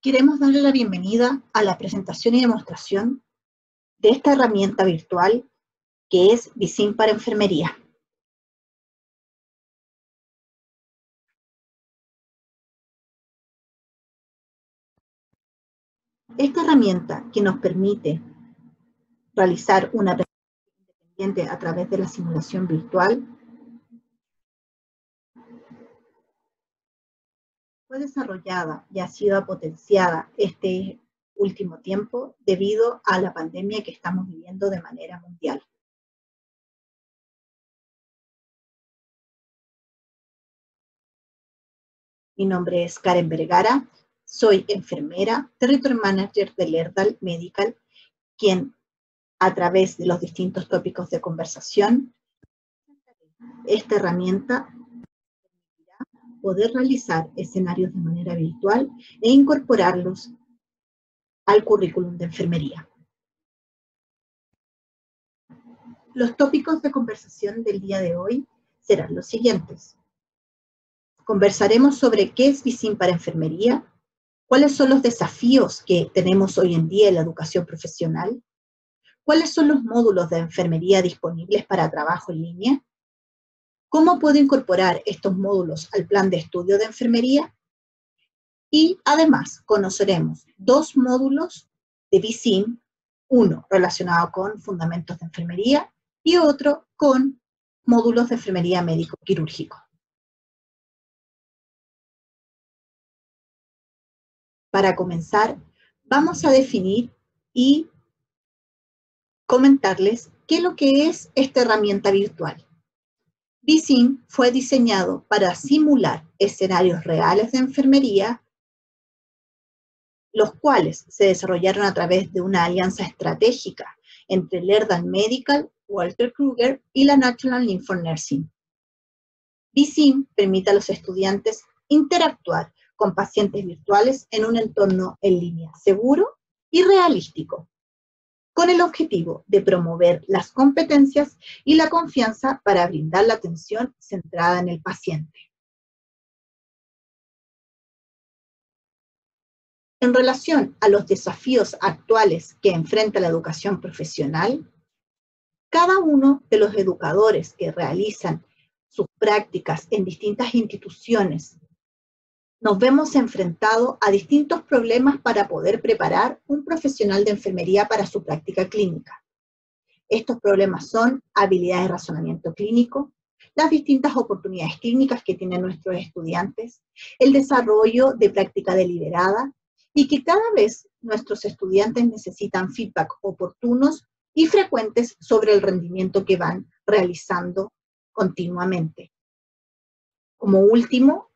Queremos darle la bienvenida a la presentación y demostración de esta herramienta virtual que es Visym para Enfermería. Esta herramienta que nos permite realizar una presentación independiente a través de la simulación virtual fue desarrollada y ha sido potenciada este último tiempo debido a la pandemia que estamos viviendo de manera mundial. Mi nombre es Karen Vergara, soy enfermera, Territory Manager de Lerdal Medical, quien a través de los distintos tópicos de conversación, esta herramienta permitirá poder realizar escenarios de manera virtual e incorporarlos al currículum de enfermería. Los tópicos de conversación del día de hoy serán los siguientes. Conversaremos sobre qué es Visym para Enfermería, cuáles son los desafíos que tenemos hoy en día en la educación profesional, cuáles son los módulos de enfermería disponibles para trabajo en línea, cómo puedo incorporar estos módulos al plan de estudio de enfermería y además conoceremos dos módulos de Visym, uno relacionado con fundamentos de enfermería y otro con módulos de enfermería médico-quirúrgico. Para comenzar, vamos a definir y comentarles qué es lo que es esta herramienta virtual. Visym fue diseñado para simular escenarios reales de enfermería, los cuales se desarrollaron a través de una alianza estratégica entre Lerdal Medical, Walter Kruger y la National League for Nursing. Visym permite a los estudiantes interactuar con pacientes virtuales en un entorno en línea seguro y realístico, con el objetivo de promover las competencias y la confianza para brindar la atención centrada en el paciente. En relación a los desafíos actuales que enfrenta la educación profesional, cada uno de los educadores que realizan sus prácticas en distintas instituciones nos vemos enfrentados a distintos problemas para poder preparar un profesional de enfermería para su práctica clínica. Estos problemas son habilidades de razonamiento clínico, las distintas oportunidades clínicas que tienen nuestros estudiantes, el desarrollo de práctica deliberada y que cada vez nuestros estudiantes necesitan feedback oportunos y frecuentes sobre el rendimiento que van realizando continuamente. Como último,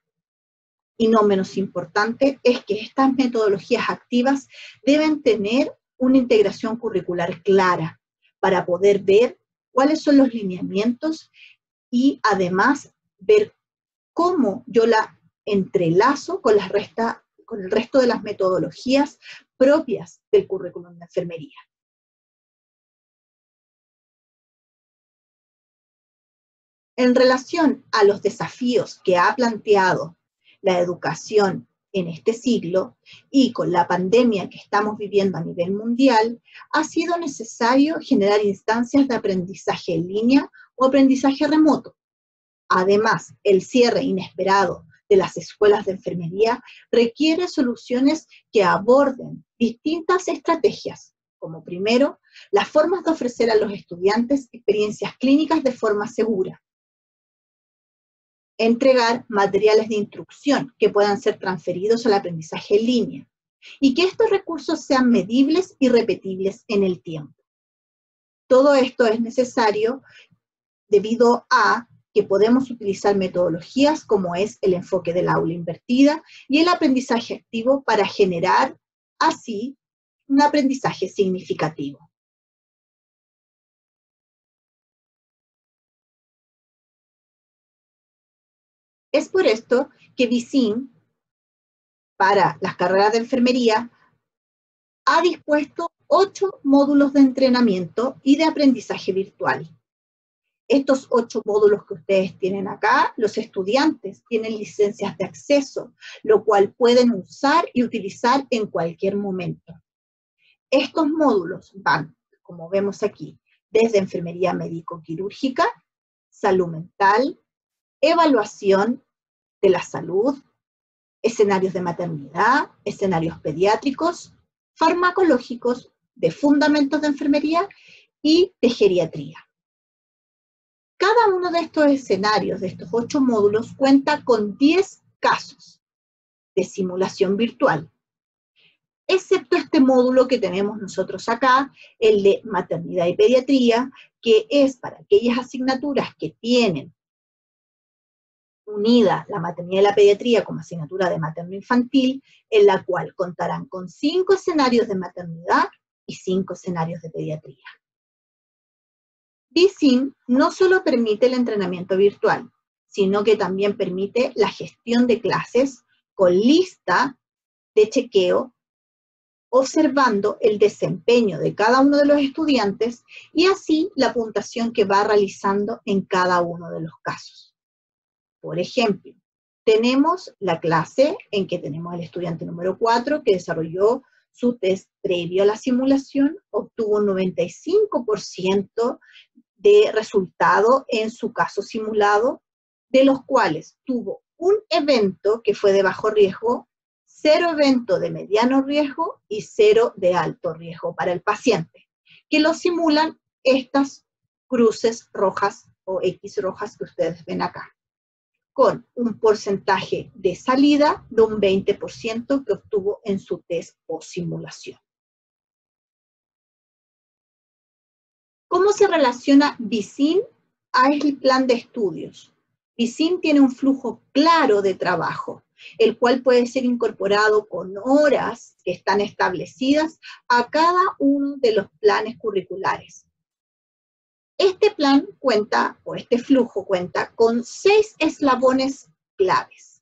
y no menos importante, es que estas metodologías activas deben tener una integración curricular clara para poder ver cuáles son los lineamientos y además ver cómo yo la entrelazo con el resto de las metodologías propias del currículum de enfermería. En relación a los desafíos que ha planteado la educación en este siglo y con la pandemia que estamos viviendo a nivel mundial, ha sido necesario generar instancias de aprendizaje en línea o aprendizaje remoto. Además, el cierre inesperado de las escuelas de enfermería requiere soluciones que aborden distintas estrategias, como primero, las formas de ofrecer a los estudiantes experiencias clínicas de forma segura, entregar materiales de instrucción que puedan ser transferidos al aprendizaje en línea y que estos recursos sean medibles y repetibles en el tiempo. Todo esto es necesario debido a que podemos utilizar metodologías como es el enfoque del aula invertida y el aprendizaje activo para generar así un aprendizaje significativo. Es por esto que Visym, para las carreras de enfermería, ha dispuesto 8 módulos de entrenamiento y de aprendizaje virtual. Estos 8 módulos que ustedes tienen acá, los estudiantes tienen licencias de acceso, lo cual pueden usar y utilizar en cualquier momento. Estos módulos van, como vemos aquí, desde enfermería médico-quirúrgica, salud mental, evaluación de la salud, escenarios de maternidad, escenarios pediátricos, farmacológicos, de fundamentos de enfermería y de geriatría. Cada uno de estos escenarios, de estos 8 módulos, cuenta con 10 casos de simulación virtual, excepto este módulo que tenemos nosotros acá, el de maternidad y pediatría, que es para aquellas asignaturas que tienen unida la maternidad y la pediatría como asignatura de materno-infantil, en la cual contarán con 5 escenarios de maternidad y 5 escenarios de pediatría. vSim no solo permite el entrenamiento virtual, sino que también permite la gestión de clases con lista de chequeo, observando el desempeño de cada uno de los estudiantes y así la puntuación que va realizando en cada uno de los casos. Por ejemplo, tenemos la clase en que tenemos al estudiante número 4 que desarrolló su test previo a la simulación, obtuvo un 95% de resultado en su caso simulado, de los cuales tuvo un evento que fue de bajo riesgo, 0 evento de mediano riesgo y 0 de alto riesgo para el paciente, que lo simulan estas cruces rojas o X rojas que ustedes ven acá, con un porcentaje de salida de un 20% que obtuvo en su test post simulación. ¿Cómo se relaciona vSim al plan de estudios? vSim tiene un flujo claro de trabajo, el cual puede ser incorporado con horas que están establecidas a cada uno de los planes curriculares. Este plan cuenta, o este flujo cuenta, con 6 eslabones claves.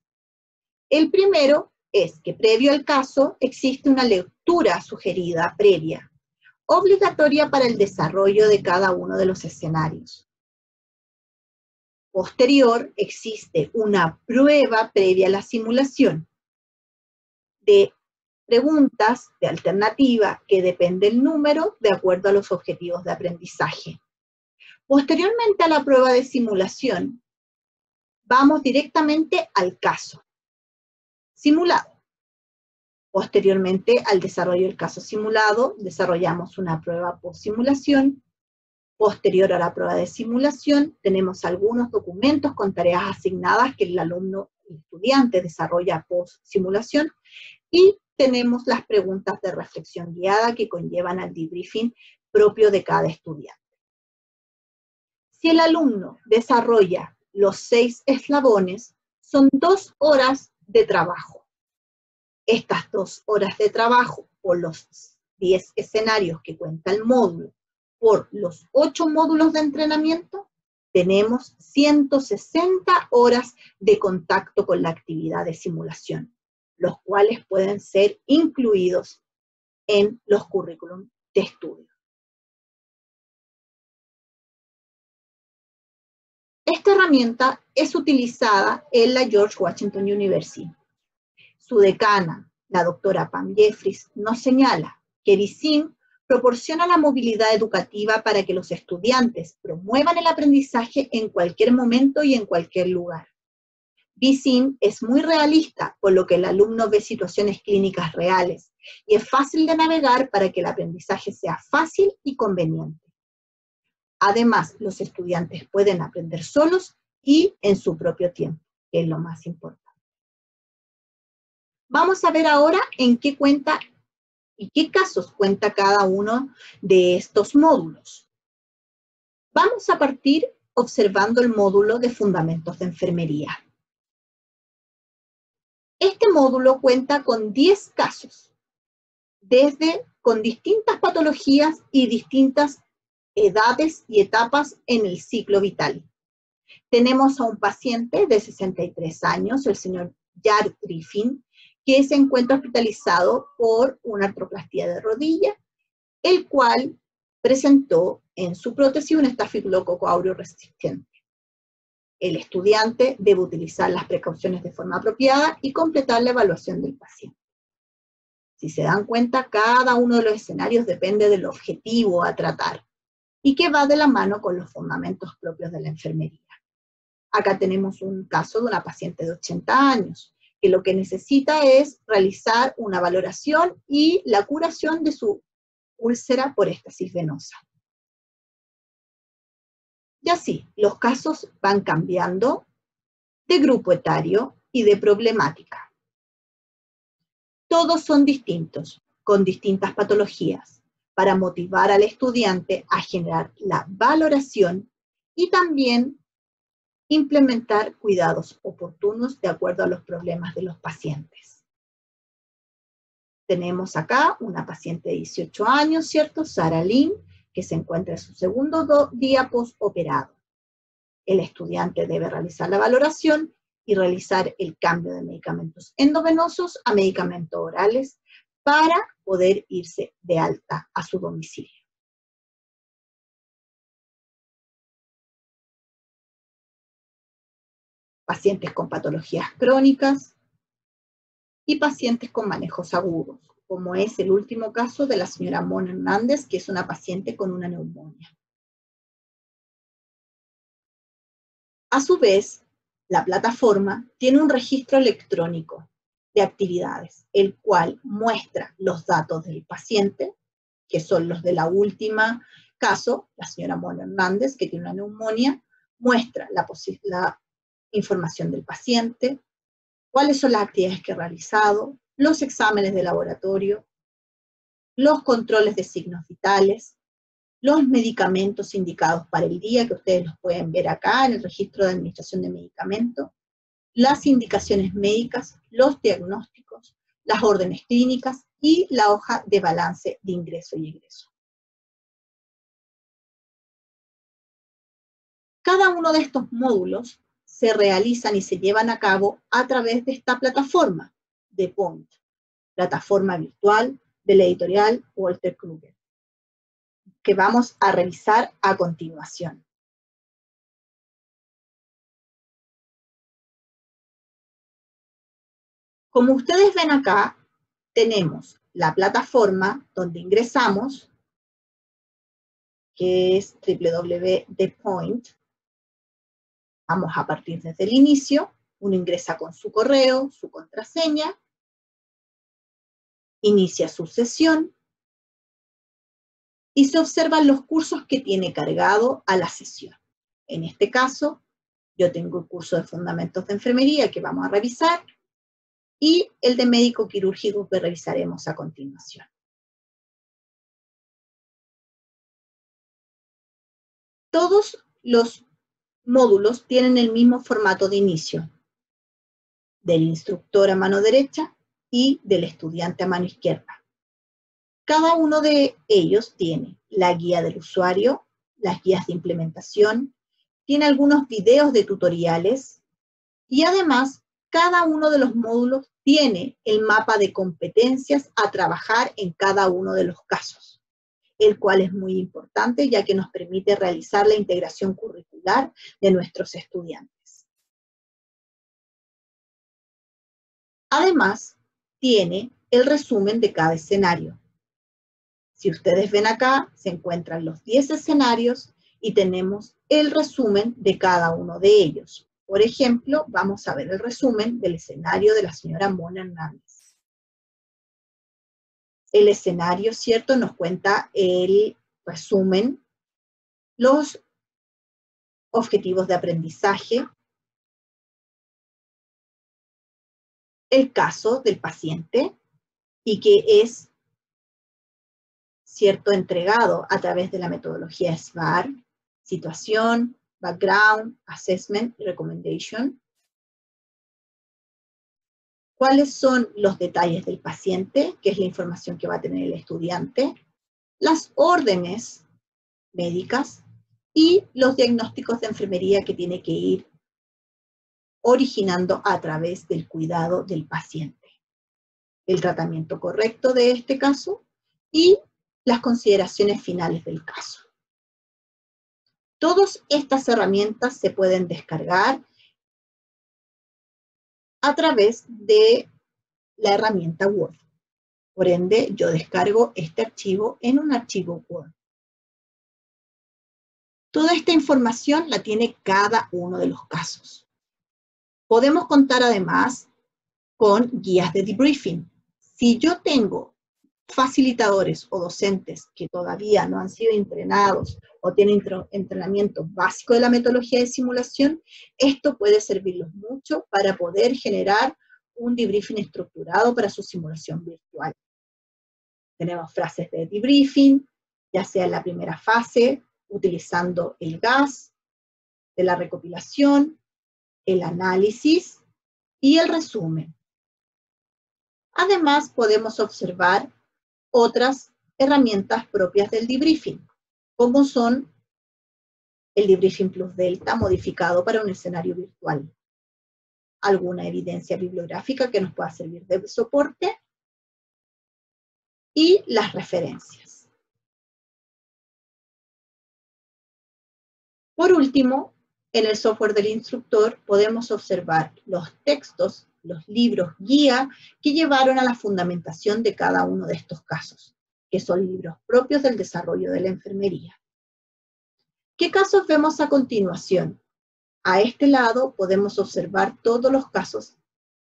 El primero es que previo al caso existe una lectura sugerida previa, obligatoria para el desarrollo de cada uno de los escenarios. Posterior, existe una prueba previa a la simulación de preguntas de alternativa que depende del número de acuerdo a los objetivos de aprendizaje. Posteriormente a la prueba de simulación, vamos directamente al caso simulado. Posteriormente al desarrollo del caso simulado, desarrollamos una prueba post-simulación. Posterior a la prueba de simulación, tenemos algunos documentos con tareas asignadas que el alumno, el estudiante, desarrolla post-simulación. Y tenemos las preguntas de reflexión guiada que conllevan al debriefing propio de cada estudiante. Si el alumno desarrolla los 6 eslabones, son 2 horas de trabajo. Estas 2 horas de trabajo, por los 10 escenarios que cuenta el módulo, por los 8 módulos de entrenamiento, tenemos 160 horas de contacto con la actividad de simulación, los cuales pueden ser incluidos en los currículum de estudio. Esta herramienta es utilizada en la George Washington University. Su decana, la doctora Pam Jeffries, nos señala que vSim proporciona la movilidad educativa para que los estudiantes promuevan el aprendizaje en cualquier momento y en cualquier lugar. vSim es muy realista, por lo que el alumno ve situaciones clínicas reales y es fácil de navegar para que el aprendizaje sea fácil y conveniente. Además, los estudiantes pueden aprender solos y en su propio tiempo, que es lo más importante. Vamos a ver ahora en qué cuenta y qué casos cuenta cada uno de estos módulos. Vamos a partir observando el módulo de Fundamentos de Enfermería. Este módulo cuenta con 10 casos, con distintas patologías y distintas edades y etapas en el ciclo vital. Tenemos a un paciente de 63 años, el señor Jared Griffin, que se encuentra hospitalizado por una artroplastía de rodilla, el cual presentó en su prótesis un estafilococo áureo resistente. El estudiante debe utilizar las precauciones de forma apropiada y completar la evaluación del paciente. Si se dan cuenta, cada uno de los escenarios depende del objetivo a tratar y que va de la mano con los fundamentos propios de la enfermería. Acá tenemos un caso de una paciente de 80 años, que lo que necesita es realizar una valoración y la curación de su úlcera por éstasis venosa. Y así, los casos van cambiando de grupo etario y de problemática. Todos son distintos, con distintas patologías, para motivar al estudiante a generar la valoración y también implementar cuidados oportunos de acuerdo a los problemas de los pacientes. Tenemos acá una paciente de 18 años, ¿cierto? Sara Lynn, que se encuentra en su segundo día postoperado. El estudiante debe realizar la valoración y realizar el cambio de medicamentos endovenosos a medicamentos orales para poder irse de alta a su domicilio. Pacientes con patologías crónicas y pacientes con manejos agudos, como es el último caso de la señora Mona Hernández, que es una paciente con una neumonía. A su vez, la plataforma tiene un registro electrónico de actividades, el cual muestra los datos del paciente, que son los de la última caso, la señora Mona Hernández, que tiene una neumonía, muestra la información del paciente, cuáles son las actividades que ha realizado, los exámenes de laboratorio, los controles de signos vitales, los medicamentos indicados para el día, que ustedes los pueden ver acá en el registro de administración de medicamentos, las indicaciones médicas, los diagnósticos, las órdenes clínicas y la hoja de balance de ingreso y egreso. Cada uno de estos módulos se realizan y se llevan a cabo a través de esta plataforma de Point, plataforma virtual de la editorial Walter Kruger, que vamos a revisar a continuación. Como ustedes ven acá, tenemos la plataforma donde ingresamos, que es www.thepoint. Vamos a partir desde el inicio, uno ingresa con su correo, su contraseña, inicia su sesión y se observan los cursos que tiene cargado a la sesión. En este caso, yo tengo el curso de Fundamentos de Enfermería que vamos a revisar y el de Médico Quirúrgico que revisaremos a continuación. Todos los módulos tienen el mismo formato de inicio, del instructor a mano derecha y del estudiante a mano izquierda. Cada uno de ellos tiene la guía del usuario, las guías de implementación, tiene algunos videos de tutoriales y además cada uno de los módulos tiene el mapa de competencias a trabajar en cada uno de los casos, el cual es muy importante ya que nos permite realizar la integración curricular de nuestros estudiantes. Además, tiene el resumen de cada escenario. Si ustedes ven acá, se encuentran los 10 escenarios y tenemos el resumen de cada uno de ellos. Por ejemplo, vamos a ver el resumen del escenario de la señora Mona Hernández. El escenario, ¿cierto?, nos cuenta el resumen, los objetivos de aprendizaje, el caso del paciente y que es, ¿cierto?, entregado a través de la metodología SBAR, situación, background, assessment y recommendation. ¿Cuáles son los detalles del paciente? Que es la información que va a tener el estudiante. Las órdenes médicas y los diagnósticos de enfermería que tiene que ir originando a través del cuidado del paciente. El tratamiento correcto de este caso y las consideraciones finales del caso. Todas estas herramientas se pueden descargar a través de la herramienta Word. Por ende, yo descargo este archivo en un archivo Word. Toda esta información la tiene cada uno de los casos. Podemos contar además con guías de debriefing. Si yo tengo facilitadores o docentes que todavía no han sido entrenados o tienen entrenamiento básico de la metodología de simulación, esto puede servirles mucho para poder generar un debriefing estructurado para su simulación virtual. Tenemos frases de debriefing, ya sea en la primera fase, utilizando el GAS de la recopilación, el análisis y el resumen. Además, podemos observar otras herramientas propias del debriefing, como son el debriefing plus delta modificado para un escenario virtual, alguna evidencia bibliográfica que nos pueda servir de soporte y las referencias. Por último, en el software del instructor podemos observar los textos, los libros guía que llevaron a la fundamentación de cada uno de estos casos, que son libros propios del desarrollo de la enfermería. ¿Qué casos vemos a continuación? A este lado podemos observar todos los casos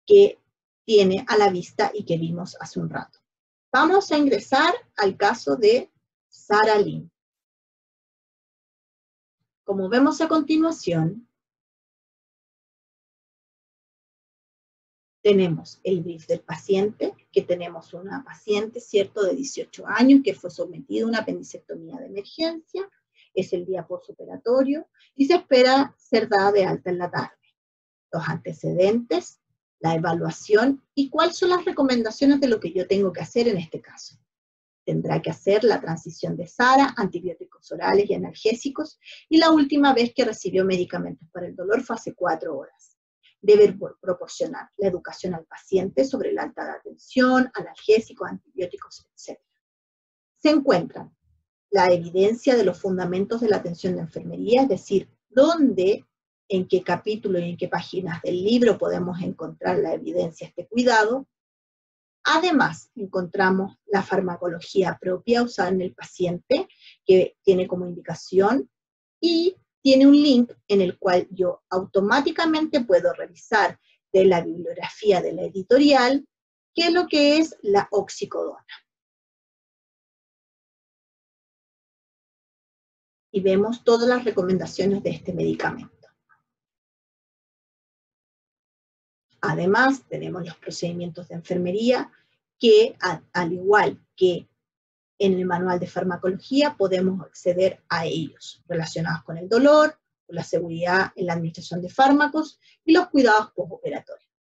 que tiene a la vista y que vimos hace un rato. Vamos a ingresar al caso de Sarah Lynn. Como vemos a continuación, tenemos el brief del paciente, que tenemos una paciente, ¿cierto?, de 18 años que fue sometida a una apendicectomía de emergencia, es el día postoperatorio y se espera ser dada de alta en la tarde. Los antecedentes, la evaluación y cuáles son las recomendaciones de lo que yo tengo que hacer en este caso. Tendrá que hacer la transición de SARA, antibióticos orales y analgésicos, y la última vez que recibió medicamentos para el dolor fue hace 4 horas. Debe proporcionar la educación al paciente sobre la alta de atención, analgésicos, antibióticos, etc. Se encuentran la evidencia de los fundamentos de la atención de enfermería, es decir, dónde, en qué capítulo y en qué páginas del libro podemos encontrar la evidencia de este cuidado. Además, encontramos la farmacología propia usada en el paciente, que tiene como indicación, y tiene un link en el cual yo automáticamente puedo revisar de la bibliografía de la editorial qué es lo que es la oxicodona. Y vemos todas las recomendaciones de este medicamento. Además, tenemos los procedimientos de enfermería que, al igual que en el manual de farmacología, podemos acceder a ellos, relacionados con el dolor, con la seguridad en la administración de fármacos y los cuidados postoperatorios.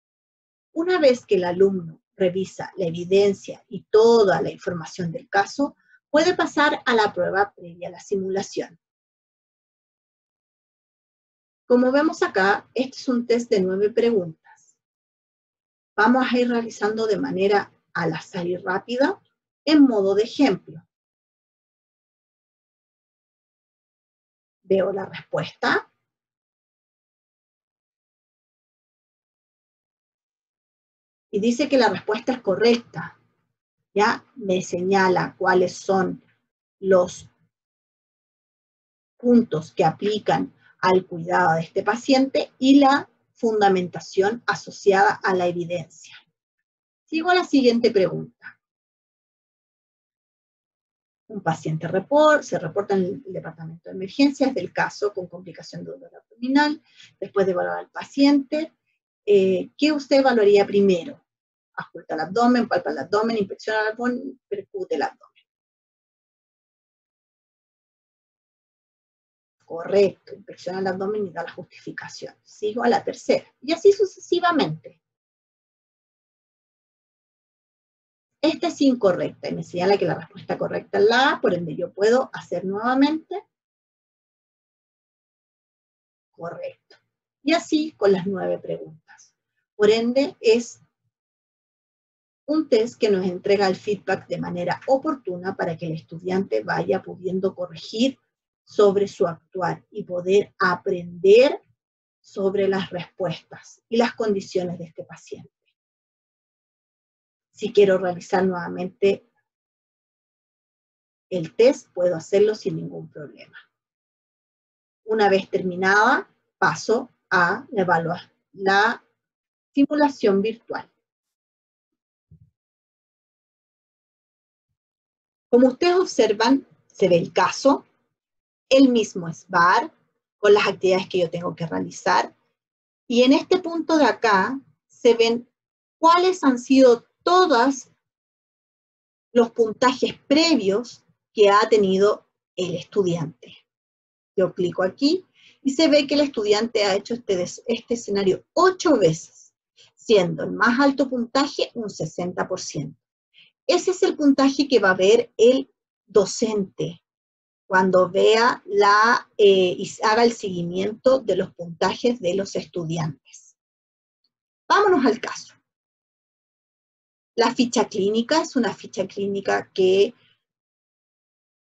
Una vez que el alumno revisa la evidencia y toda la información del caso, puede pasar a la prueba previa a la simulación. Como vemos acá, este es un test de 9 preguntas. Vamos a ir realizando de manera al azar y rápida, en modo de ejemplo. Veo la respuesta. Y dice que la respuesta es correcta. ¿Ya? Me señala cuáles son los puntos que aplican al cuidado de este paciente y la fundamentación asociada a la evidencia. Sigo a la siguiente pregunta. Un paciente se reporta en el departamento de emergencias del caso con complicación de dolor abdominal. Después de evaluar al paciente, ¿qué usted evaluaría primero? Ausculta el abdomen, palpa el abdomen, inspecciona el abdomen, percute el abdomen. Correcto, inspecciona el abdomen y da la justificación. Sigo a la tercera, y así sucesivamente. Esta es incorrecta, y me señala que la respuesta correcta es la A, por ende yo puedo hacer nuevamente. Correcto. Y así con las 9 preguntas. Por ende, es Un test que nos entrega el feedback de manera oportuna para que el estudiante vaya pudiendo corregir sobre su actuar y poder aprender sobre las respuestas y las condiciones de este paciente. Si quiero realizar nuevamente el test, puedo hacerlo sin ningún problema. Una vez terminada, paso a la simulación virtual. Como ustedes observan, se ve el caso, el mismo SBAR, con las actividades que yo tengo que realizar, y en este punto de acá se ven cuáles han sido todos los puntajes previos que ha tenido el estudiante. Yo clico aquí y se ve que el estudiante ha hecho este escenario 8 veces, siendo el más alto puntaje un 60%. Ese es el puntaje que va a ver el docente cuando vea y haga el seguimiento de los puntajes de los estudiantes. Vámonos al caso. La ficha clínica es una ficha clínica que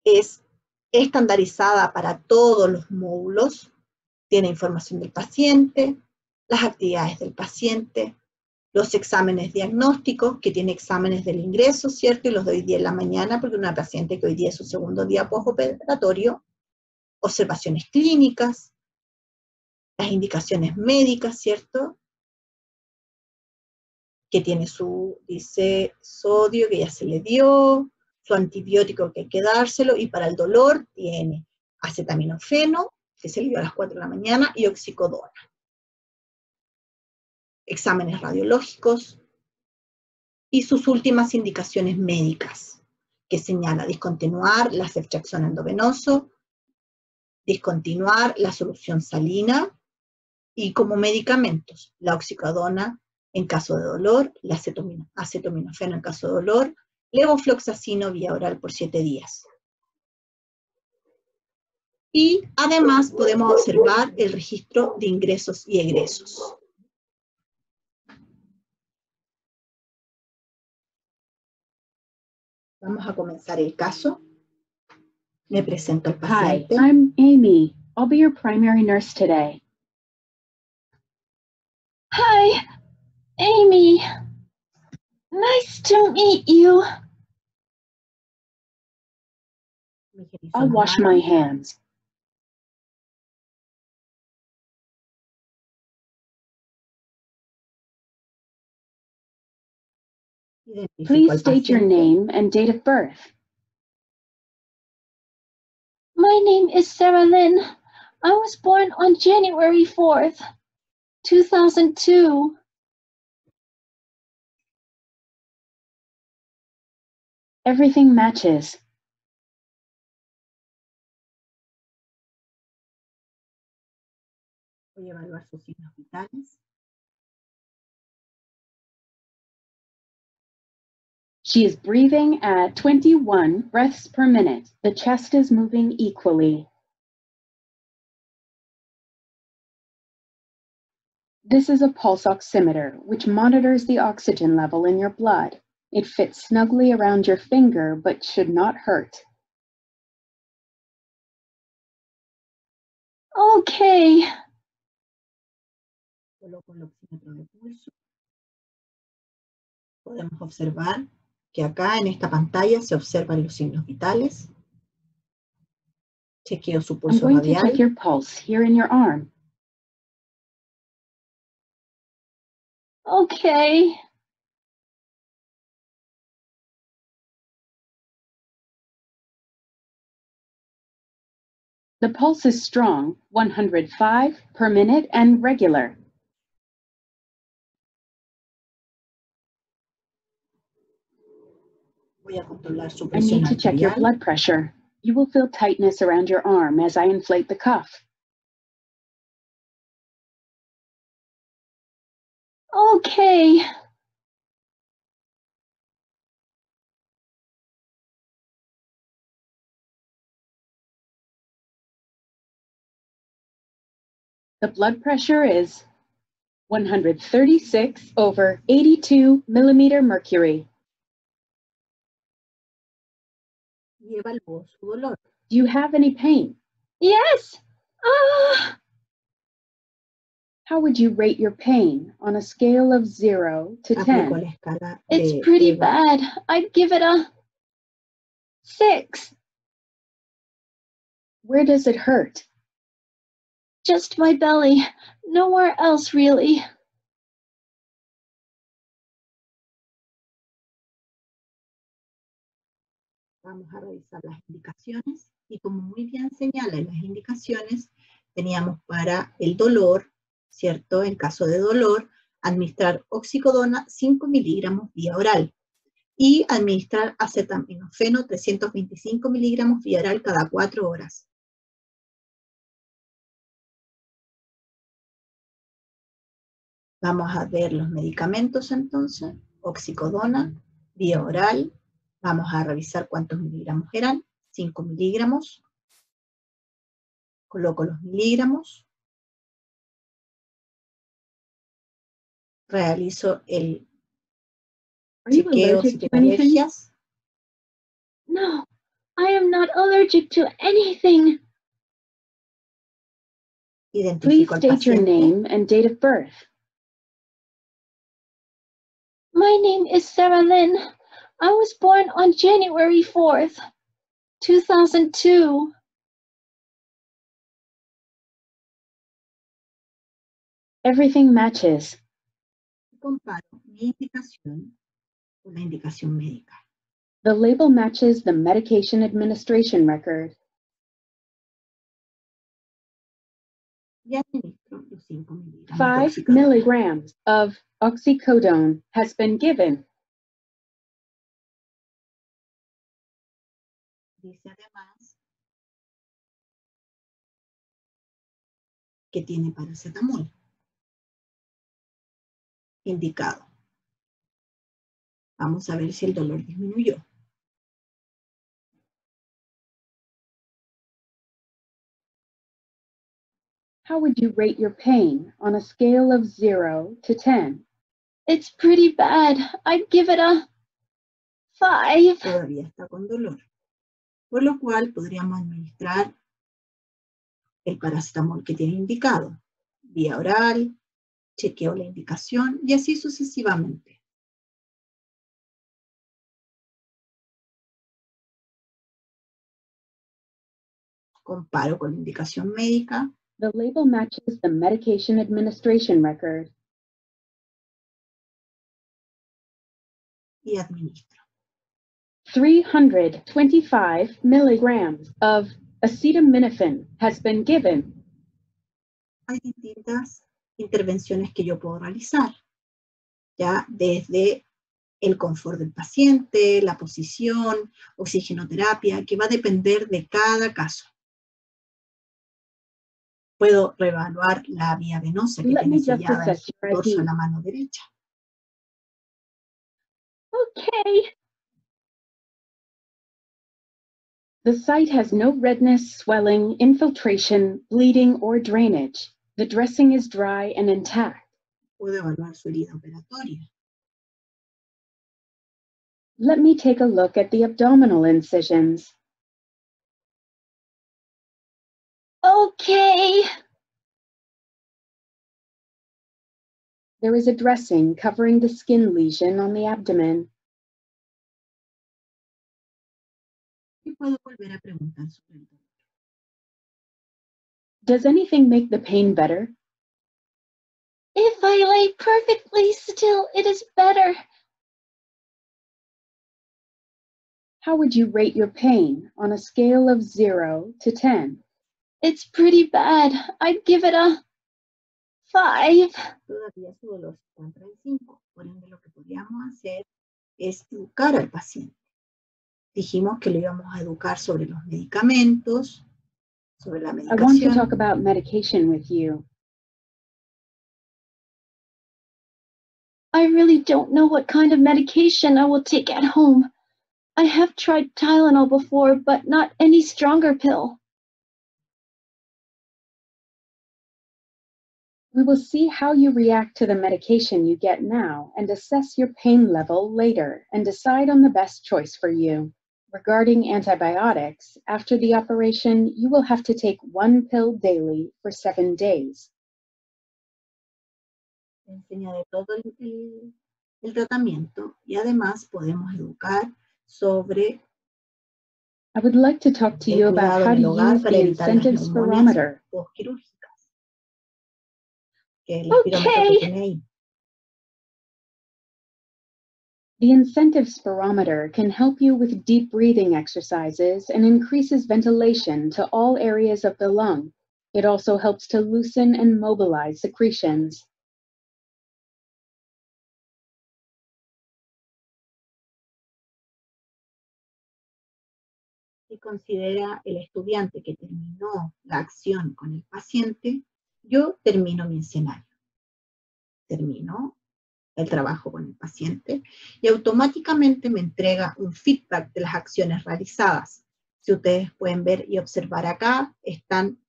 es estandarizada para todos los módulos. Tiene información del paciente, las actividades del paciente, los exámenes diagnósticos, que tiene exámenes del ingreso, ¿cierto? Y los de hoy día en la mañana, porque una paciente que hoy día es su segundo día postoperatorio, observaciones clínicas, las indicaciones médicas, ¿cierto? Que tiene dice sodio, que ya se le dio, su antibiótico que hay que dárselo, y para el dolor tiene acetaminofeno, que se le dio a las 4 de la mañana, y oxicodona. Exámenes radiológicos, y sus últimas indicaciones médicas, que señala discontinuar la ceftriaxona endovenoso, discontinuar la solución salina, y como medicamentos, la oxicodona en caso de dolor, la acetaminofeno en caso de dolor, levofloxacino vía oral por 7 días. Y además podemos observar el registro de ingresos y egresos. Vamos a comenzar el caso. Me presento al paciente. Hi, I'm Amy. I'll be your primary nurse today. Hi, Amy. Nice to meet you. I'll wash my hands. Please state your name and date of birth. My name is Sarah Lynn. I was born on January 4th, 2002. Everything matches. Voy a evaluar sus signos vitales. She is breathing at 21 breaths per minute. The chest is moving equally. This is a pulse oximeter, which monitors the oxygen level in your blood. It fits snugly around your finger, but should not hurt. Okay. Coloco el oxímetro de pulso. Podemos observar que acá en esta pantalla se observan los signos vitales. Chequeo su I'm pulso going to radial. check your pulse here in your arm. Okay. The pulse is strong, 105 per minute and regular. Voy a controlar su I presión need to check your arterial. blood pressure. You will feel tightness around your arm as I inflate the cuff. Okay. The blood pressure is 136/82 millimeter mercury. Y evaluó su dolor. Do you have any pain? Yes. How would you rate your pain on a scale of 0 to Aplicó 10? la escala It's de pretty Eva. bad. I'd give it a 6. Where does it hurt? Just my belly. Nowhere else, really. Vamos a revisar las indicaciones y como muy bien señala en las indicaciones, teníamos para el dolor, ¿cierto? En caso de dolor, administrar oxicodona 5 miligramos vía oral y administrar acetaminofeno 325 miligramos vía oral cada 4 horas. Vamos a ver los medicamentos entonces, oxicodona vía oral. Vamos a revisar cuántos miligramos eran, 5 miligramos. Coloco los miligramos. Realizo el Are you chequeo si allergic to tengo anything? alergias. No, I am not allergic to anything. Please Identifico al state your paciente. name and date of birth. My name is Sarah Lynn. I was born on January 4th, 2002. Everything matches. Comparo mi indicación con la indicación médica. The label matches the medication administration record. Y administro los 5 miligramos de 5 oxicodona. milligrams of oxycodone has been given. Dice además que tiene paracetamol indicado. Vamos a ver si el dolor disminuyó. How would you rate your pain on a scale of 0 to 10? It's pretty bad. I'd give it a 5. Todavía está con dolor. Por lo cual podríamos administrar el paracetamol que tiene indicado. Vía oral, chequeo la indicación y así sucesivamente. Comparo con la indicación médica. The label matches the medication administration record. Y administro. 325 milligrams of acetaminophen has been given. Hay distintas intervenciones que yo puedo realizar, ya desde el confort del paciente, la posición, oxigenoterapia, que va a depender de cada caso. Puedo reevaluar la vía venosa que Let tiene me just sellada en assess el your dorso de ID. la mano derecha. Okay. The site has no redness, swelling, infiltration, bleeding, or drainage. The dressing is dry and intact. Puedo evaluar su herida operatoria. Let me take a look at the abdominal incisions. Okay. There is a dressing covering the skin lesion on the abdomen. Y puedo volver a preguntar sobre el dolor. Does anything make the pain better? If I lay perfectly still, it is better. How would you rate your pain on a scale of 0 to 10? It's pretty bad. I'd give it a 5. Todavía su dolor se encuentra en 5. Por ende, lo que podríamos hacer es educar al paciente. Dijimos que lo íbamos a educar sobre los medicamentos, sobre la I want to talk medicación. about medication with you. I really don't know what kind of medication I will take at home. I have tried Tylenol before, but not any stronger pill. We will see how you react to the medication you get now and assess your pain level later and decide on the best choice for you. Regarding antibiotics, after the operation, you will have to take 1 pill daily for 7 days. Enseña de todo el tratamiento y además podemos educar sobre I would like to talk to el you about cuidado how en el to hogar use para the evitar las incentive neumonias spirometer. postquirúrgicas, que es el espirómetro que Okay. tiene ahí. The incentive spirometer can help you with deep breathing exercises and increases ventilation to all areas of the lung. It also helps to loosen and mobilize secretions. Si considera el estudiante que terminó la acción con el paciente, yo termino mi escenario. Termino el trabajo con el paciente y automáticamente me entrega un feedback de las acciones realizadas. Si ustedes pueden ver y observar acá, están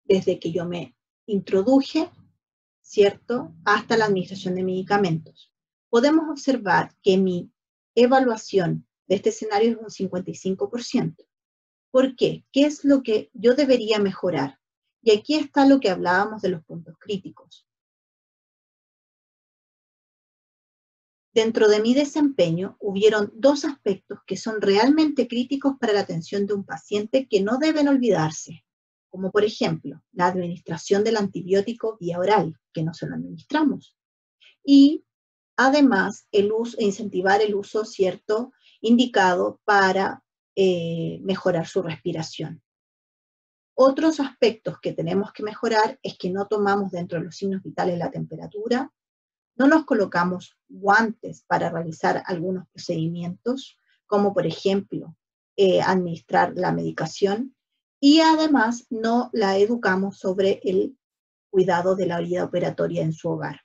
desde que yo me introduje, ¿cierto?, hasta la administración de medicamentos. Podemos observar que mi evaluación de este escenario es un 55%. ¿Por qué? ¿Qué es lo que yo debería mejorar? Y aquí está lo que hablábamos de los puntos críticos. Dentro de mi desempeño hubieron 2 aspectos que son realmente críticos para la atención de un paciente que no deben olvidarse, como por ejemplo, la administración del antibiótico vía oral, que no se lo administramos, y además incentivar el uso cierto indicado para mejorar su respiración. Otros aspectos que tenemos que mejorar es que no tomamos dentro de los signos vitales la temperatura, no nos colocamos guantes para realizar algunos procedimientos, como por ejemplo administrar la medicación, y además no la educamos sobre el cuidado de la herida operatoria en su hogar.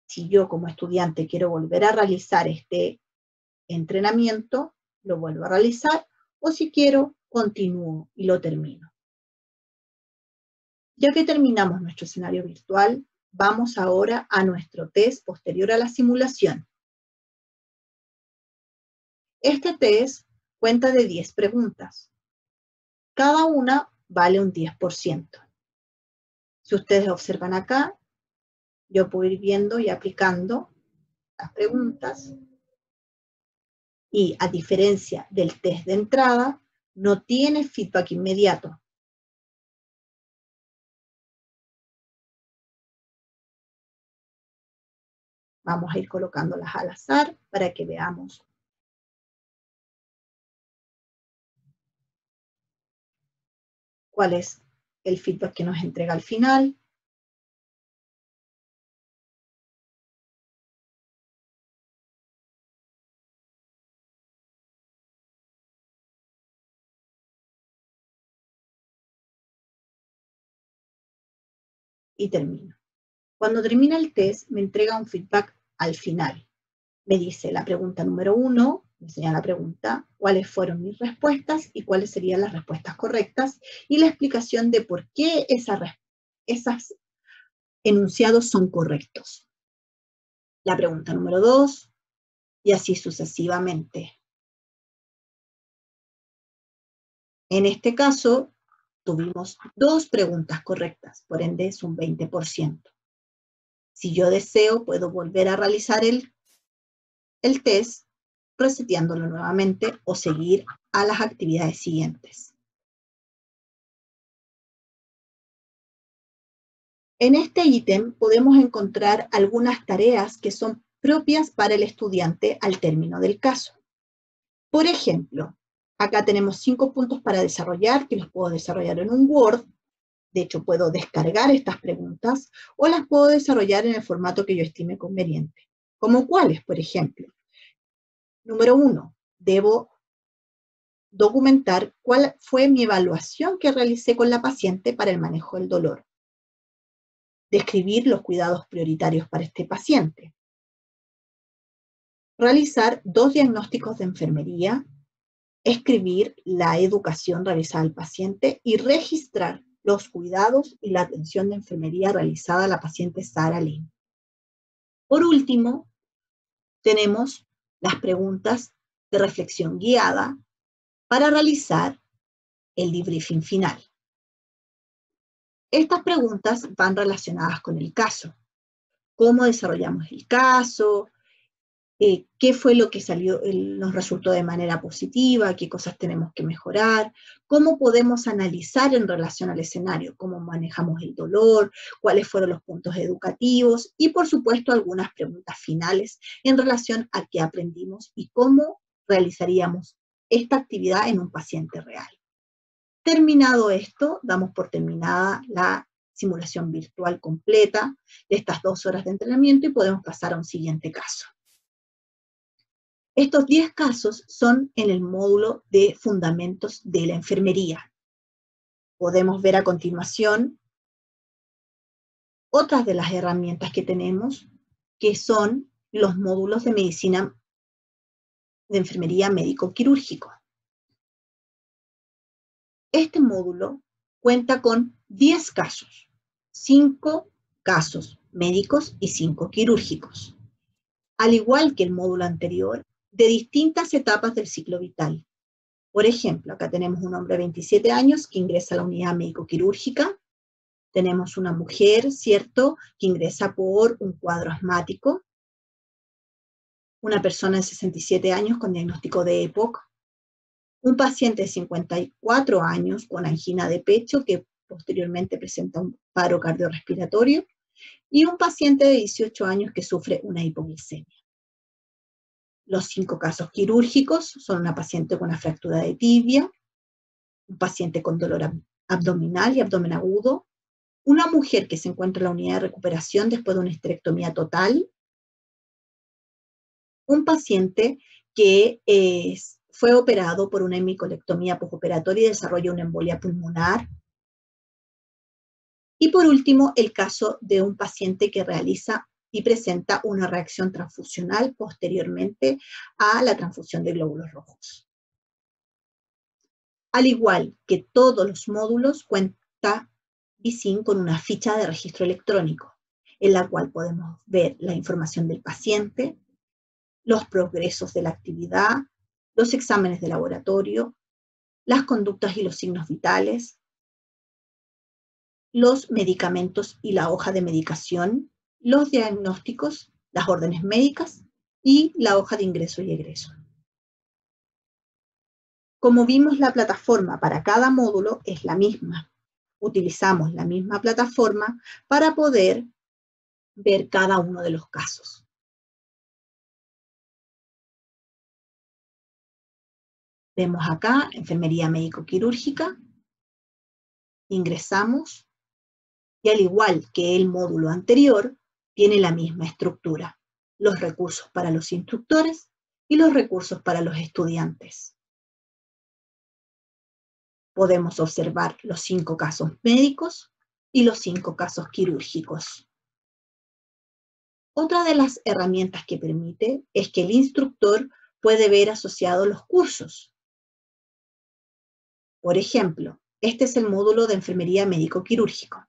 Si yo como estudiante quiero volver a realizar este entrenamiento, lo vuelvo a realizar, o si quiero, continúo y lo termino. Ya que terminamos nuestro escenario virtual, vamos ahora a nuestro test posterior a la simulación. Este test cuenta de 10 preguntas. Cada una vale un 10%. Si ustedes observan acá, yo puedo ir viendo y aplicando las preguntas. Y a diferencia del test de entrada, no tiene feedback inmediato. Vamos a ir colocándolas al azar para que veamos cuál es el feedback que nos entrega al final. Y termino. Cuando termina el test, me entrega un feedback al final. Me dice la pregunta número 1, me enseña la pregunta, cuáles fueron mis respuestas y cuáles serían las respuestas correctas, y la explicación de por qué esos enunciados son correctos. La pregunta número 2, y así sucesivamente. En este caso, tuvimos 2 preguntas correctas, por ende es un 20%. Si yo deseo, puedo volver a realizar el test, reseteándolo nuevamente o seguir a las actividades siguientes. En este ítem podemos encontrar algunas tareas que son propias para el estudiante al término del caso. Por ejemplo, acá tenemos 5 puntos para desarrollar, que los puedo desarrollar en un Word. De hecho, puedo descargar estas preguntas o las puedo desarrollar en el formato que yo estime conveniente. ¿Como cuáles, por ejemplo? Número 1, debo documentar cuál fue mi evaluación que realicé con la paciente para el manejo del dolor. Describir los cuidados prioritarios para este paciente. Realizar 2 diagnósticos de enfermería. Escribir la educación realizada al paciente y registrar los cuidados y la atención de enfermería realizada a la paciente Sara Lynn. Por último, tenemos las preguntas de reflexión guiada para realizar el debriefing final. Estas preguntas van relacionadas con el caso. ¿Cómo desarrollamos el caso? ¿Qué fue lo que nos resultó de manera positiva? ¿Qué cosas tenemos que mejorar? ¿Cómo podemos analizar en relación al escenario? ¿Cómo manejamos el dolor? ¿Cuáles fueron los puntos educativos? Y por supuesto algunas preguntas finales en relación a qué aprendimos y cómo realizaríamos esta actividad en un paciente real. Terminado esto, damos por terminada la simulación virtual completa de estas 2 horas de entrenamiento y podemos pasar a un siguiente caso. Estos 10 casos son en el módulo de fundamentos de la enfermería. Podemos ver a continuación otras de las herramientas que tenemos, que son los módulos de medicina de enfermería médico-quirúrgico. Este módulo cuenta con 10 casos, 5 casos médicos y 5 quirúrgicos. Al igual que el módulo anterior, de distintas etapas del ciclo vital. Por ejemplo, acá tenemos un hombre de 27 años que ingresa a la unidad médico-quirúrgica. Tenemos una mujer, ¿cierto?, que ingresa por un cuadro asmático. Una persona de 67 años con diagnóstico de EPOC. Un paciente de 54 años con angina de pecho que posteriormente presenta un paro cardiorrespiratorio. Y un paciente de 18 años que sufre una hipoglicemia. Los 5 casos quirúrgicos son una paciente con una fractura de tibia, un paciente con dolor abdominal y abdomen agudo, una mujer que se encuentra en la unidad de recuperación después de una histerectomía total, un paciente que fue operado por una hemicolectomía postoperatoria y desarrolla una embolia pulmonar, y por último el caso de un paciente que realiza y presenta una reacción transfusional posteriormente a la transfusión de glóbulos rojos. Al igual que todos los módulos, cuenta BICIN con una ficha de registro electrónico, en la cual podemos ver la información del paciente, los progresos de la actividad, los exámenes de laboratorio, las conductas y los signos vitales, los medicamentos y la hoja de medicación, los diagnósticos, las órdenes médicas y la hoja de ingreso y egreso. Como vimos, la plataforma para cada módulo es la misma. Utilizamos la misma plataforma para poder ver cada uno de los casos. Vemos acá, enfermería médico-quirúrgica, ingresamos, y al igual que el módulo anterior, tiene la misma estructura, los recursos para los instructores y los recursos para los estudiantes. Podemos observar los 5 casos médicos y los 5 casos quirúrgicos. Otra de las herramientas que permite es que el instructor puede ver asociados los cursos. Por ejemplo, este es el módulo de enfermería médico-quirúrgico.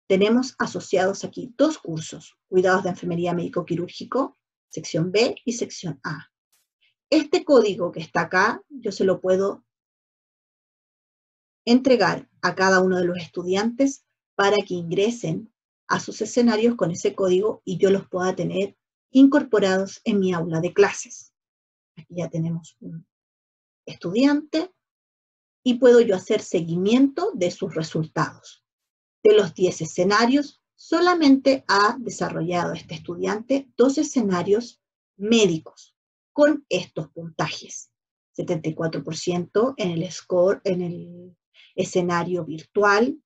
Tenemos asociados aquí 2 cursos, cuidados de enfermería médico-quirúrgico, sección B y sección A. Este código que está acá, yo se lo puedo entregar a cada uno de los estudiantes para que ingresen a sus escenarios con ese código y yo los pueda tener incorporados en mi aula de clases. Aquí ya tenemos un estudiante y puedo yo hacer seguimiento de sus resultados. De los 10 escenarios, solamente ha desarrollado este estudiante 2 escenarios médicos con estos puntajes. 74% en el score, en el escenario virtual,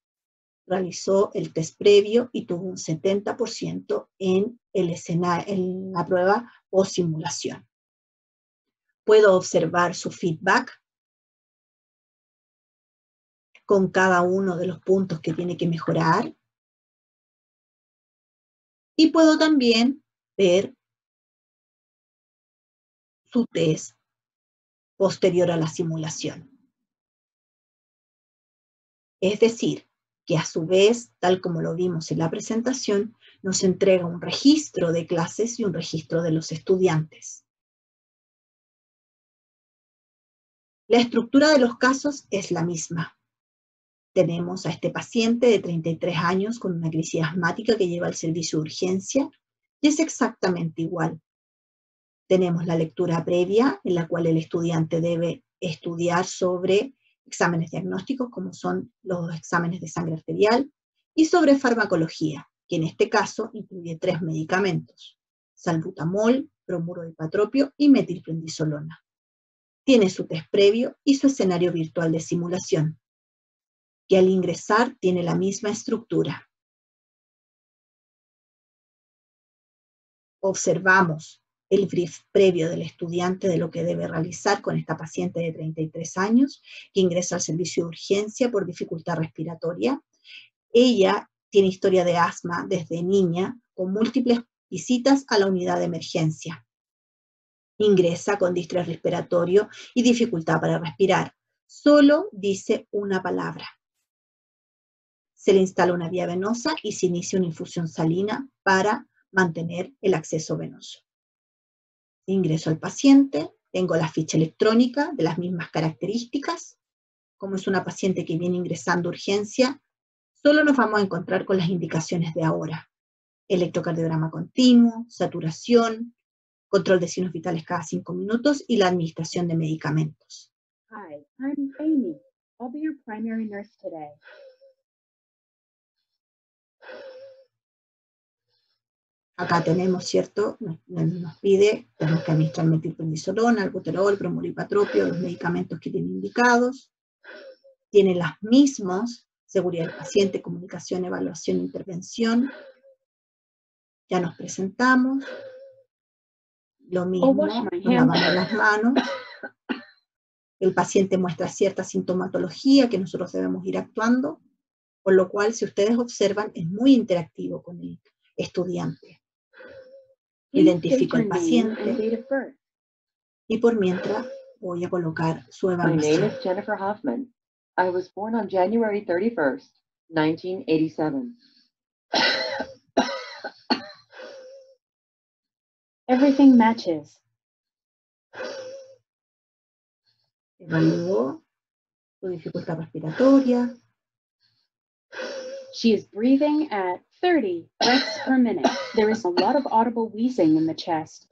realizó el test previo y tuvo un 70% en la prueba o simulación. Puedo observar su feedback con cada uno de los puntos que tiene que mejorar. Y puedo también ver su test posterior a la simulación. Es decir, que a su vez, tal como lo vimos en la presentación, nos entrega un registro de clases y un registro de los estudiantes. La estructura de los casos es la misma. Tenemos a este paciente de 33 años con una crisis asmática que lleva al servicio de urgencia y es exactamente igual. Tenemos la lectura previa en la cual el estudiante debe estudiar sobre exámenes diagnósticos como son los exámenes de sangre arterial y sobre farmacología, que en este caso incluye 3 medicamentos: salbutamol, bromuro de ipatropio y metilprednisolona. Tiene su test previo y su escenario virtual de simulación, que al ingresar tiene la misma estructura. Observamos el brief previo del estudiante de lo que debe realizar con esta paciente de 33 años que ingresa al servicio de urgencia por dificultad respiratoria. Ella tiene historia de asma desde niña, con múltiples visitas a la unidad de emergencia. Ingresa con distrés respiratorio y dificultad para respirar. Solo dice una palabra. Se le instala una vía venosa y se inicia una infusión salina para mantener el acceso venoso. Ingreso al paciente, tengo la ficha electrónica de las mismas características. Como es una paciente que viene ingresando a urgencia, solo nos vamos a encontrar con las indicaciones de ahora: electrocardiograma continuo, saturación, control de signos vitales cada 5 minutos y la administración de medicamentos. Hi, I'm Amy. I'll be your primary nurse today. Acá tenemos, ¿cierto? Nos pide, tenemos que administrar metilprednisolona, albuterol, bromuro de ipatropio, los medicamentos que tienen indicados. Tiene las mismas: seguridad del paciente, comunicación, evaluación, intervención. Ya nos presentamos. Lo mismo, nos lavamos las manos. El paciente muestra cierta sintomatología que nosotros debemos ir actuando, por lo cual, si ustedes observan, es muy interactivo con el estudiante. Identifico al paciente y por mientras voy a colocar su evaluación. My name is Jennifer Hoffman. I was born on January 31st, 1987. Everything matches. Evaluó su dificultad respiratoria. She is breathing at 30 breaths per minute. There is a lot of audible wheezing in the chest.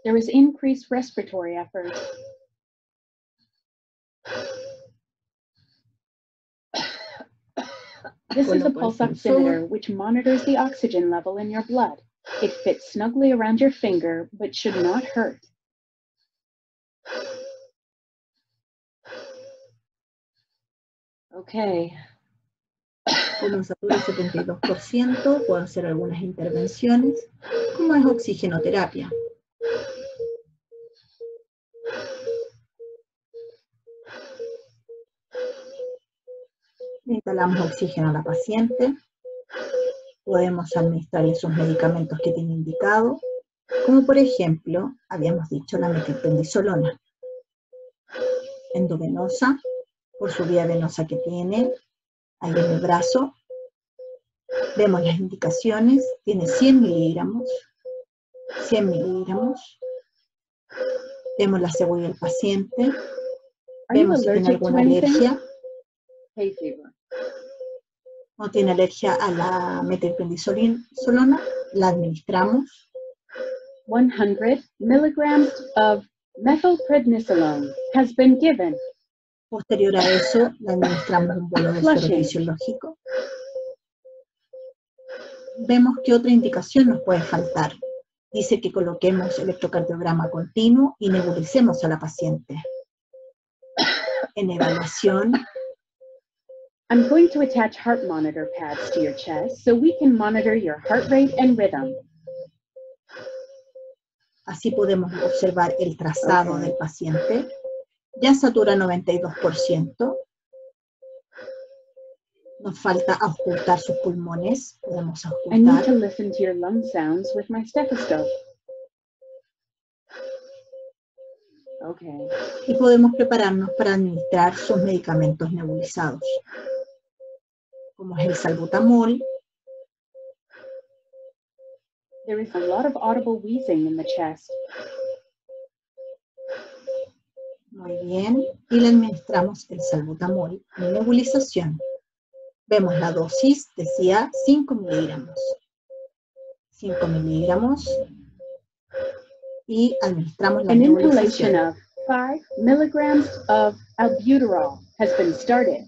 There is increased respiratory effort. This is a pulse oximeter which monitors the oxygen level in your blood. It fits snugly around your finger, but should not hurt. Okay. Como satura el 72%, puedo hacer algunas intervenciones, como es oxigenoterapia. Instalamos oxígeno a la paciente. Podemos administrarle sus medicamentos que tiene indicado, como por ejemplo, habíamos dicho, la metilprednisolona. Endovenosa, por su vía venosa que tiene, ahí en el brazo. Vemos las indicaciones, tiene 100 miligramos, 100 miligramos. Vemos la seguridad del paciente. Vemos si tiene alguna alergia. Hay fever. No tiene alergia a la metilprednisolona, la administramos. 100 milligrams of methylprednisolone has been given. Posterior a eso, le administramos un bolo de suero fisiológico. Vemos que otra indicación nos puede faltar. Dice que coloquemos electrocardiograma continuo y nebulicemos a la paciente. En evaluación, I'm going to attach heart monitor pads to your chest so we can monitor your heart rate and rhythm. así podemos observar el trazado del paciente. Ya satura 92%. Nos falta auscultar sus pulmones. Podemos I need to auscultar. listen to your lung sounds with my stethoscope. Okay. Y podemos prepararnos para administrar sus medicamentos nebulizados. como es el salbutamol. There is a lot of audible wheezing in the chest. Muy bien. Y le administramos el salbutamol en nebulización. Vemos la dosis, decía 5 miligramos. 5 miligramos. Y administramos la An nebulización. inhalation of 5 milligrams of albuterol has been started.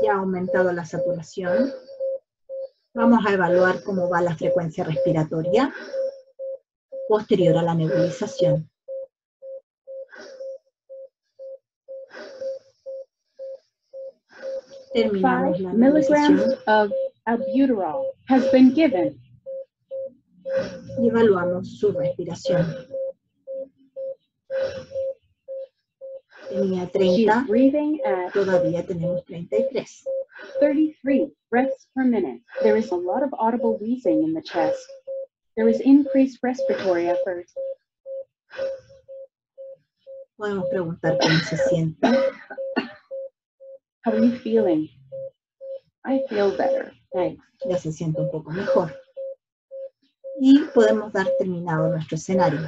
Ya ha aumentado la saturación. Vamos a evaluar cómo va la frecuencia respiratoria posterior a la nebulización. Terminamos 5 la milligrams nebulización of albuterol has been given. y evaluamos su respiración. Tenía She 30, is breathing at todavía tenemos 33. 33 breaths per minute. There is a lot of audible wheezing in the chest. There is increased respiratory effort. Podemos preguntar cómo se siente. How are you feeling? I feel better. Thanks. Ya se siente un poco mejor. Y podemos dar terminado nuestro escenario.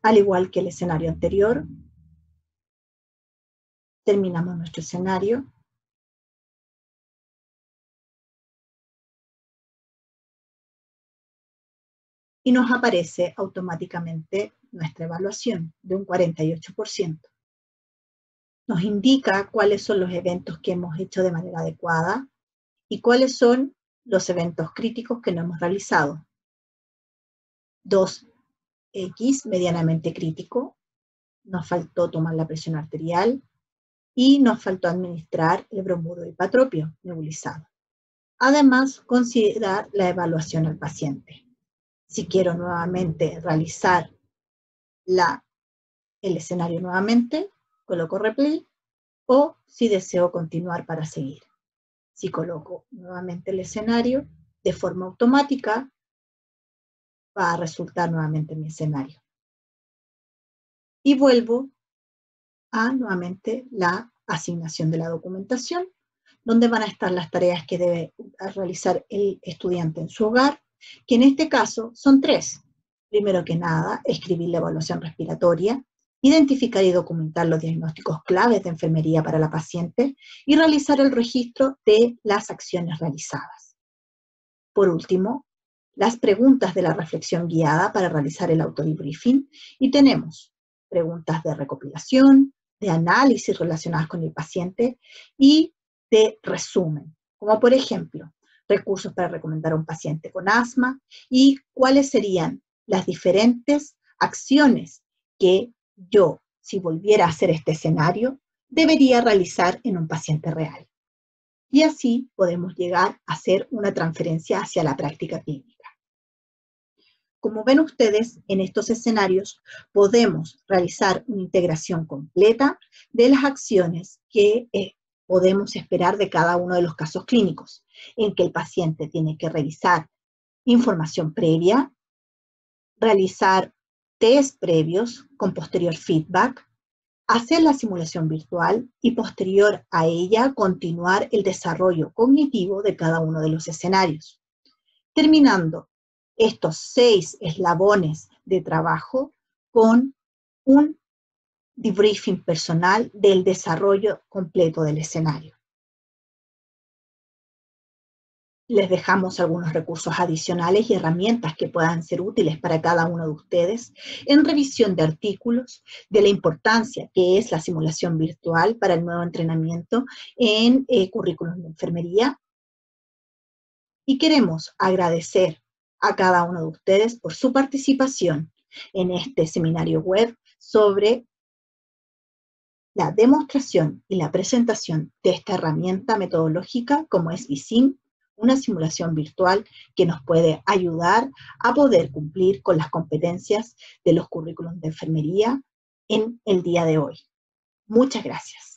Al igual que el escenario anterior, terminamos nuestro escenario. Y nos aparece automáticamente nuestra evaluación de un 48%. Nos indica cuáles son los eventos que hemos hecho de manera adecuada y cuáles son los eventos críticos que no hemos realizado. 2X, medianamente crítico, nos faltó tomar la presión arterial y nos faltó administrar el bromuro de hipatropio nebulizado. Además, considerar la evaluación al paciente. Si quiero nuevamente realizar el escenario nuevamente, coloco replay, o si deseo continuar para seguir. Si coloco nuevamente el escenario, de forma automática, va a resultar nuevamente mi escenario. Y vuelvo a nuevamente la asignación de la documentación, donde van a estar las tareas que debe realizar el estudiante en su hogar, que en este caso son 3. Primero que nada, escribir la evaluación respiratoria, identificar y documentar los diagnósticos claves de enfermería para la paciente y realizar el registro de las acciones realizadas. Por último, las preguntas de la reflexión guiada para realizar el autodebriefing, y tenemos preguntas de recopilación, de análisis relacionadas con el paciente y de resumen, como por ejemplo, recursos para recomendar a un paciente con asma y cuáles serían las diferentes acciones que yo, si volviera a hacer este escenario, debería realizar en un paciente real. Y así podemos llegar a hacer una transferencia hacia la práctica clínica. Como ven ustedes, en estos escenarios podemos realizar una integración completa de las acciones que podemos esperar de cada uno de los casos clínicos, en que el paciente tiene que revisar información previa, realizar test previos con posterior feedback, hacer la simulación virtual y posterior a ella continuar el desarrollo cognitivo de cada uno de los escenarios. Terminando estos 6 eslabones de trabajo con un debriefing personal del desarrollo completo del escenario. Les dejamos algunos recursos adicionales y herramientas que puedan ser útiles para cada uno de ustedes en revisión de artículos, de la importancia que es la simulación virtual para el nuevo entrenamiento en currículum de enfermería. Y queremos agradecer a cada uno de ustedes por su participación en este seminario web sobre la demostración y la presentación de esta herramienta metodológica como es eSIM, una simulación virtual que nos puede ayudar a poder cumplir con las competencias de los currículos de enfermería en el día de hoy. Muchas gracias.